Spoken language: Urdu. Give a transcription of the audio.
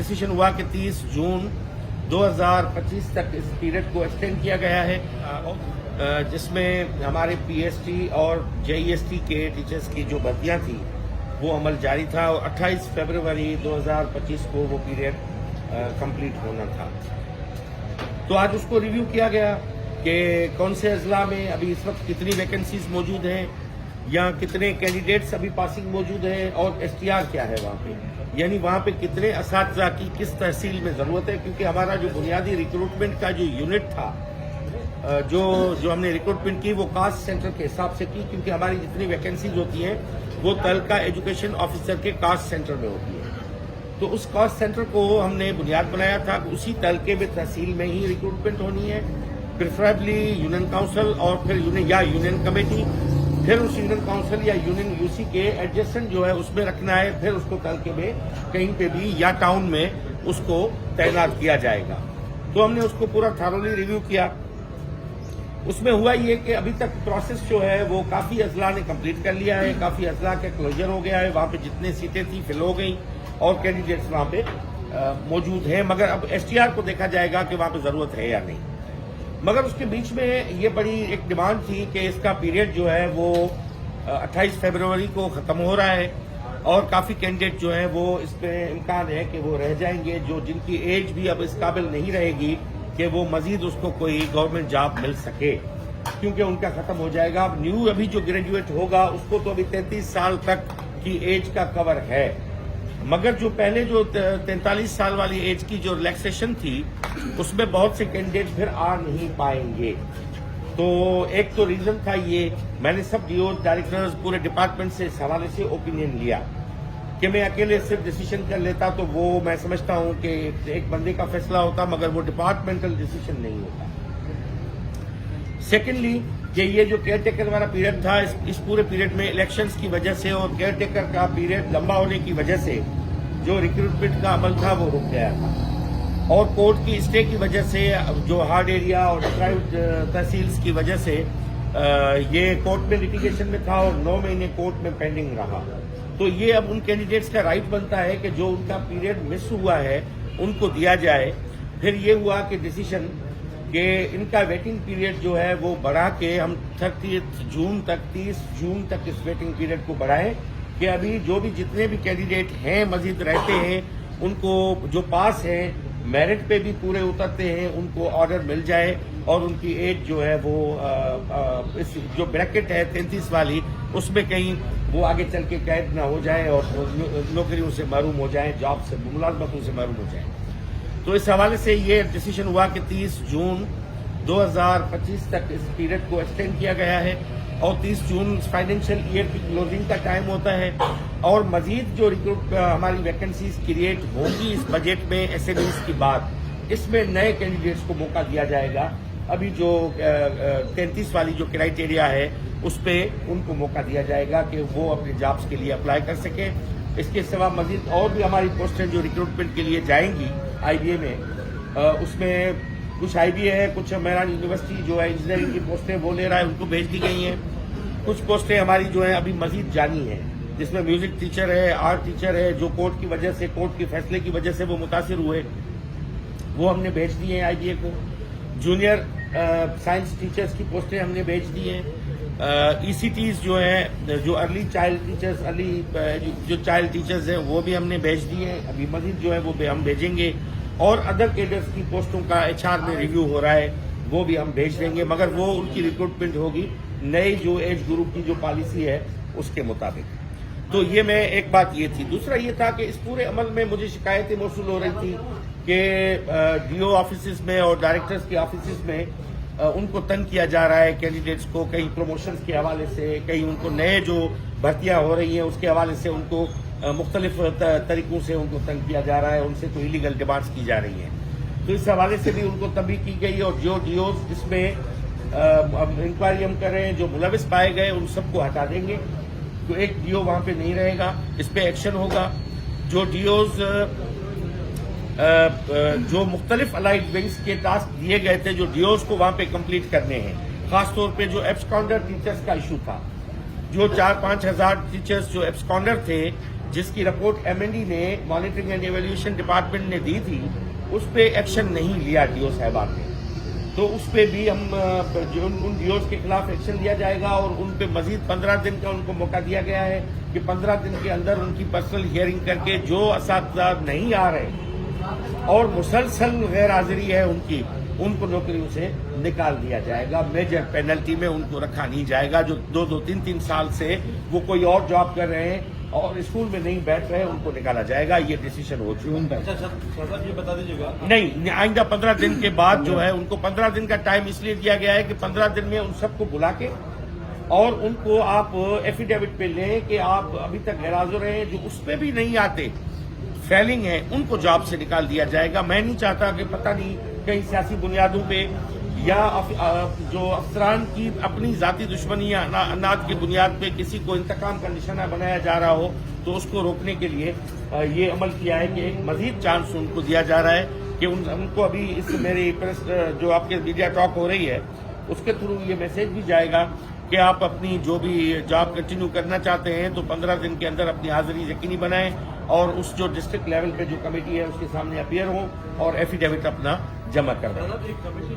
ڈیسیشن ہوا کہ 30 جون 2025 تک اس پیریڈ کو ایکسٹینڈ کیا گیا ہے، جس میں ہمارے پی ایس ٹی اور جے ای ایس ٹی کے ٹیچرز کی جو بھرتیاں تھیں وہ عمل جاری تھا، اور 28 فروری 2025 کو وہ پیریڈ کمپلیٹ ہونا تھا۔ تو آج اس کو ریویو کیا گیا کہ کون سے اضلاع میں ابھی اس وقت کتنی ویکنسیز موجود ہیں، یا کتنے کینڈیڈیٹس ابھی پاسنگ موجود ہیں، اور ایس ٹی آر کیا ہے وہاں پہ، یعنی وہاں پہ کتنے اساتذہ کی کس تحصیل میں ضرورت ہے، کیونکہ ہمارا جو بنیادی ریکروٹمنٹ کا جو یونٹ تھا، جو ہم نے ریکروٹمنٹ کی وہ کاسٹ سینٹر کے حساب سے کی، کیونکہ ہماری جتنی ویکنسیز ہوتی ہیں وہ تعلقہ ایجوکیشن آفیسر کے کاسٹ سینٹر میں ہوتی ہے۔ تو اس کاسٹ سینٹر کو ہم نے بنیاد بنایا تھا کہ اسی تعلقے میں تحصیل میں ہی ریکروٹمنٹ ہونی ہے، پریفریبلی یونین کاؤنسل اور پھر یونین کمیٹی، پھر اس یونین کاؤنسل یا یونین یو سی کے ایڈجسٹنٹ جو ہے اس میں رکھنا ہے، پھر اس کو تعلقے میں کہیں پہ بھی یا ٹاؤن میں اس کو تعینات کیا جائے گا۔ تو ہم نے اس کو پورا تھارولی ریویو کیا۔ اس میں ہوا یہ کہ ابھی تک پروسیس جو ہے وہ کافی اضلاع نے کمپلیٹ کر لیا ہے، کافی اضلاع کا کلوجر ہو گیا ہے، وہاں پہ جتنے سیٹیں تھیں فل ہو گئیں اور کینڈیڈیٹس وہاں پہ موجود ہیں، مگر اب ایس ٹی آر کو دیکھا جائے گا کہ وہاں پہ ضرورت ہے یا نہیں۔ مگر اس کے بیچ میں یہ بڑی ایک ڈیمانڈ تھی کہ اس کا پیریڈ جو ہے وہ 28 فروری کو ختم ہو رہا ہے، اور کافی کینڈیڈیٹ جو ہیں وہ اس پہ امکان ہے کہ وہ رہ جائیں گے، جن کی ایج بھی اب اس قابل نہیں رہے گی کہ وہ مزید اس کو کوئی گورنمنٹ جاب مل سکے، کیونکہ ان کا ختم ہو جائے گا۔ اب نیو ابھی جو گریجویٹ ہوگا اس کو تو ابھی 33 سال تک کی ایج کا کور ہے، مگر جو پہلے جو 43 سال والی ایج کی جو ریلیکسیشن تھی اس میں بہت سے کینڈیڈیٹ پھر آ نہیں پائیں گے۔ تو ایک تو ریزن تھا یہ، میں نے سب ڈی او ڈائریکٹرز پورے ڈپارٹمنٹ سے اس حوالے سے اوپینین لیا کہ میں اکیلے صرف ڈیسیشن کر لیتا تو وہ میں سمجھتا ہوں کہ ایک بندے کا فیصلہ ہوتا، مگر وہ ڈپارٹمنٹل ڈیسیشن نہیں ہوتا۔ سیکنڈلی کہ یہ جو کیئر ٹیکر والا پیریڈ تھا، اس پورے پیریڈ میں الیکشنز کی وجہ سے اور کیئر ٹیکر کا پیریڈ لمبا ہونے کی وجہ سے جو ریکروٹمنٹ کا عمل تھا وہ رک گیا تھا، اور کورٹ کی اسٹے کی وجہ سے جو ہارڈ ایریا اور ڈپرائیوڈ تحصیلز کی وجہ سے یہ کورٹ میں لیٹیگیشن میں تھا اور 9 مہینے کورٹ میں پینڈنگ رہا۔ تو یہ اب ان کینڈیڈیٹس کا رائٹ بنتا ہے کہ جو ان کا پیریڈ مس ہوا ہے ان کو دیا جائے۔ پھر یہ ہوا کہ ڈیسیشن کہ ان کا ویٹنگ پیریڈ جو ہے وہ بڑھا کے ہم 30 جون تک اس ویٹنگ پیریڈ کو بڑھائیں، کہ ابھی جو بھی جتنے بھی کینڈیڈیٹ ہیں مزید رہتے ہیں ان کو جو پاس ہیں میرٹ پہ بھی پورے اترتے ہیں ان کو آرڈر مل جائے، اور ان کی ایج جو ہے وہ اس جو بریکٹ ہے 33 والی اس میں کہیں وہ آگے چل کے قید نہ ہو جائے اور نوکریوں سے محروم ہو جائیں، جاب سے ملازمتوں سے محروم ہو جائیں۔ تو اس حوالے سے یہ ڈیسیشن ہوا کہ 30 جون 2025 تک اس پیریڈ کو ایکسٹینڈ کیا گیا ہے، اور 30 جون فائنینشیل ایئر کی کلوزنگ کا ٹائم ہوتا ہے، اور مزید جو ہماری ویکنسیز کریٹ ہوں گی اس بجٹ میں ایس ایم ایز کی بات، اس میں نئے کینڈیڈیٹس کو موقع دیا جائے گا۔ ابھی جو 33 والی جو کرائیٹیریا ہے اس پہ ان کو موقع دیا جائے گا کہ وہ اپنے جابس کے لیے اپلائی کر سکیں۔ اس کے سوا مزید اور بھی ہماری پوسٹیں جو ریکروٹمنٹ کے لیے جائیں گی آئی بی اے میں، اس میں کچھ آئی بی اے ہے، کچھ میران یونیورسٹی جو ہے انجینئرنگ کی پوسٹیں وہ لے رہا ہے، ان کو بھیج دی گئی ہیں۔ کچھ پوسٹیں ہماری جو ہیں ابھی مزید جانی ہیں، جس میں میوزک ٹیچر ہے، آرٹ ٹیچر ہے، جو کورٹ کی وجہ سے کورٹ کے فیصلے کی وجہ سے وہ متاثر ہوئے، وہ ہم نے بھیج دی ہیں آئی بی اے کو۔ جونیئر سائنس ٹیچرز کی پوسٹیں ہم نے بھیج دی ہیں۔ ای سی ٹیز جو ہیں، جو ارلی چائلڈ ٹیچرز، جو چائلڈ ٹیچرز ہیں وہ بھی ہم نے بھیج دی ہیں، ابھی مزید جو ہے وہ ہم بھیجیں گے، اور ادر کیڈرز کی پوسٹوں کا ایچ آر میں ریویو ہو رہا ہے وہ بھی ہم بھیج دیں گے، مگر وہ ان کی ریکروٹمنٹ ہوگی نئی جو ایج گروپ کی جو پالیسی ہے اس کے مطابق۔ تو یہ میں ایک بات یہ تھی۔ دوسرا یہ تھا کہ اس پورے عمل میں مجھے شکایتیں موصول ہو رہی تھی کہ ڈی او آفیسز میں اور ڈائریکٹرز کے آفیسز میں ان کو تنگ کیا جا رہا ہے کینڈیڈیٹس کو، کہیں پروموشنز کے حوالے سے، کہیں ان کو نئے جو بھرتیاں ہو رہی ہیں اس کے حوالے سے ان کو مختلف طریقوں سے ان کو تنگ کیا جا رہا ہے، ان سے کوئی ایلیگل ڈیمانڈز کی جا رہی ہیں۔ تو اس حوالے سے بھی ان کو تنبیہ کی گئی، اور جو ڈی اوز اس میں انکوائری ہم کر رہے ہیں جو ملوث پائے گئے ان سب کو ہٹا دیں گے، تو ایک ڈی او وہاں پہ نہیں رہے گا، اس پہ ایکشن ہوگا۔ جو ڈی اوز جو مختلف الائڈ ونگز کے ٹاسک دیے گئے تھے جو ڈی اوز کو وہاں پہ کمپلیٹ کرنے ہیں، خاص طور پہ جو ایبسکانڈر ٹیچرز کا ایشو تھا، جو 4-5 ہزار ٹیچرز جو ایبسکانڈر تھے جس کی رپورٹ MND نے مانیٹرنگ اینڈ ایویلیویشن ڈپارٹمنٹ نے دی تھی اس پہ ایکشن نہیں لیا ڈی او صاحبان نے، تو اس پہ بھی ہم ان ڈی اوز کے خلاف ایکشن لیا جائے گا اور ان پہ مزید 15 دن کا ان کو موقع دیا گیا ہے کہ 15 دن کے اندر ان کی پرسنل ہیئرنگ کر کے جو اساتذہ نہیں آ رہے اور مسلسل غیر حاضری ہے ان کو نوکریوں سے نکال دیا جائے گا. میجر پینلٹی میں ان کو رکھا نہیں جائے گا. جو 2-3 سال سے وہ کوئی اور جاب کر رہے ہیں اور اسکول میں نہیں بیٹھ رہے ان کو نکالا جائے گا. یہ ڈیسیشن ہو چکا ہے. یہ بتا دیجیے گا نہیں، آئندہ 15 دن کے بعد جو ہے ان کو 15 دن کا ٹائم اس لیے دیا گیا ہے کہ 15 دن میں ان سب کو بلا کے اور ان کو آپ ایفیڈیوٹ پہ لیں کہ آپ ابھی تک غیر حاضر ہیں، جو اس پہ بھی نہیں آتے فیلنگ ہے ان کو جاب سے نکال دیا جائے گا. میں نہیں چاہتا کہ پتہ نہیں کہیں سیاسی بنیادوں پہ یا جو افسران کی اپنی ذاتی دشمنی یا اناج کی بنیاد پہ کسی کو انتقام کا نشانہ بنایا جا رہا ہو، تو اس کو روکنے کے لیے یہ عمل کیا ہے کہ ایک مزید چانس ان کو دیا جا رہا ہے کہ ان کو ابھی اس میری پریس جو آپ کے میڈیا ٹاک ہو رہی ہے اس کے تھرو یہ میسج بھی جائے گا کہ آپ اپنی جو بھی جاب کنٹینیو کرنا چاہتے ہیں تو 15 دن کے اندر اپنی حاضری یقینی بنائیں اور اس جو ڈسٹرکٹ لیول پہ جو کمیٹی ہے اس کے سامنے اپیئر ہوں اور ایفیڈیوٹ اپنا جمع کروائیں.